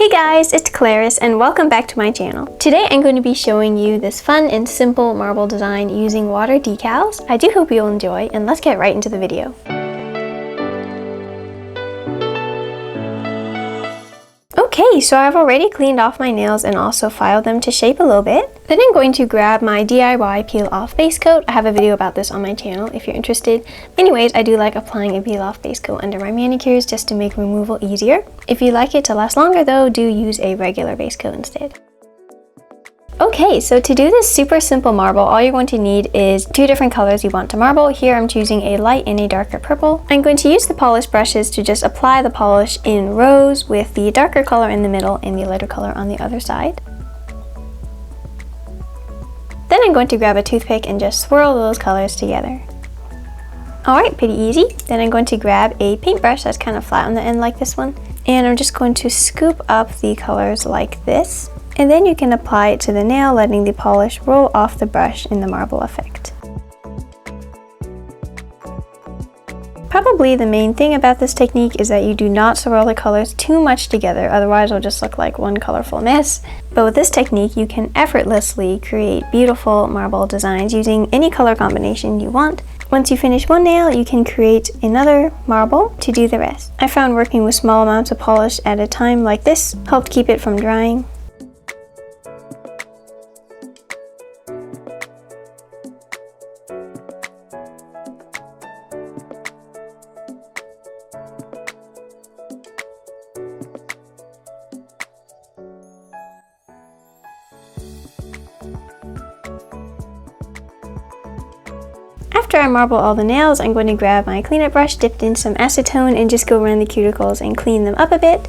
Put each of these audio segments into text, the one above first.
Hey guys, it's Claris and welcome back to my channel. Today I'm going to be showing you this fun and simple marble design using water decals. I do hope you'll enjoy, and let's get right into the video. Okay, so I've already cleaned off my nails and also filed them to shape a little bit. Then I'm going to grab my DIY peel off base coat. I have a video about this on my channel if you're interested. Anyways, I do like applying a peel off base coat under my manicures just to make removal easier. If you like it to last longer though, do use a regular base coat instead. Okay, so to do this super simple marble, all you're going to need is two different colors you want to marble. Here I'm choosing a light and a darker purple. I'm going to use the polish brushes to just apply the polish in rows with the darker color in the middle and the lighter color on the other side. Then I'm going to grab a toothpick and just swirl those colors together. Alright, pretty easy. Then I'm going to grab a paintbrush that's kind of flat on the end like this one. And I'm just going to scoop up the colors like this. And then you can apply it to the nail, letting the polish roll off the brush in the marble effect. Probably the main thing about this technique is that you do not swirl the colors too much together, otherwise it'll just look like one colorful mess. But with this technique, you can effortlessly create beautiful marble designs using any color combination you want. Once you finish one nail, you can create another marble to do the rest. I found working with small amounts of polish at a time like this helped keep it from drying. After I marble all the nails, I'm going to grab my cleanup brush dipped in some acetone and just go around the cuticles and clean them up a bit.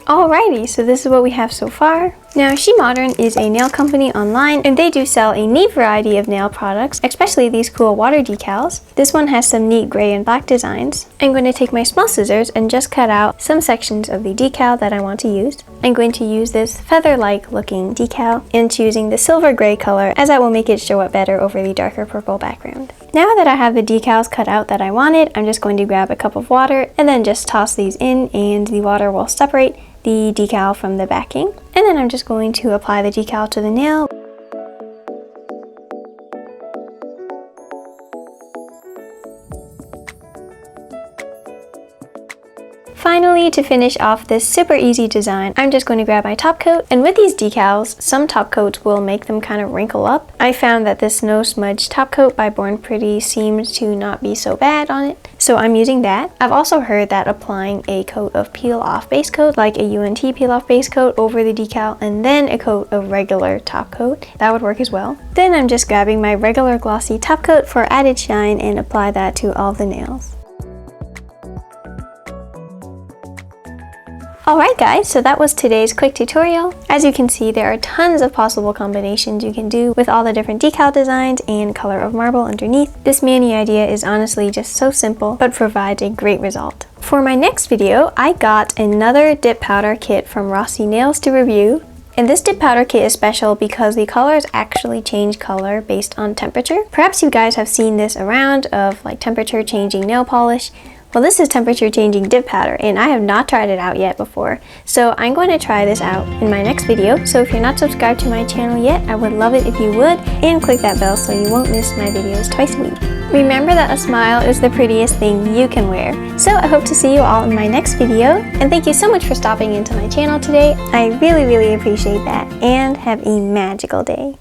Alrighty, so this is what we have so far. Now, She Modern is a nail company online and they do sell a neat variety of nail products, especially these cool water decals. This one has some neat gray and black designs. I'm going to take my small scissors and just cut out some sections of the decal that I want to use. I'm going to use this feather-like looking decal and choosing the silver gray color as that will make it show up better over the darker purple background. Now that I have the decals cut out that I wanted, I'm just going to grab a cup of water and then just toss these in, and the water will separate the decal from the backing. And then I'm just going to apply the decal to the nail. Finally, to finish off this super easy design, I'm just going to grab my top coat, and with these decals, some top coats will make them kind of wrinkle up. I found that this No Smudge top coat by Born Pretty seemed to not be so bad on it, so I'm using that. I've also heard that applying a coat of peel off base coat, like a UNT peel off base coat over the decal, and then a coat of regular top coat, that would work as well. Then I'm just grabbing my regular glossy top coat for added shine and apply that to all the nails. Alright guys, so that was today's quick tutorial. As you can see, there are tons of possible combinations you can do with all the different decal designs and color of marble underneath. This mani idea is honestly just so simple, but provides a great result. For my next video, I got another dip powder kit from Rossi Nails to review. And this dip powder kit is special because the colors actually change color based on temperature. Perhaps you guys have seen this around of like temperature changing nail polish. Well, this is temperature changing dip powder and I have not tried it out yet before. So I'm going to try this out in my next video. So if you're not subscribed to my channel yet, I would love it if you would, and click that bell so you won't miss my videos twice a week. Remember that a smile is the prettiest thing you can wear. So I hope to see you all in my next video, and thank you so much for stopping into my channel today. I really appreciate that, and have a magical day.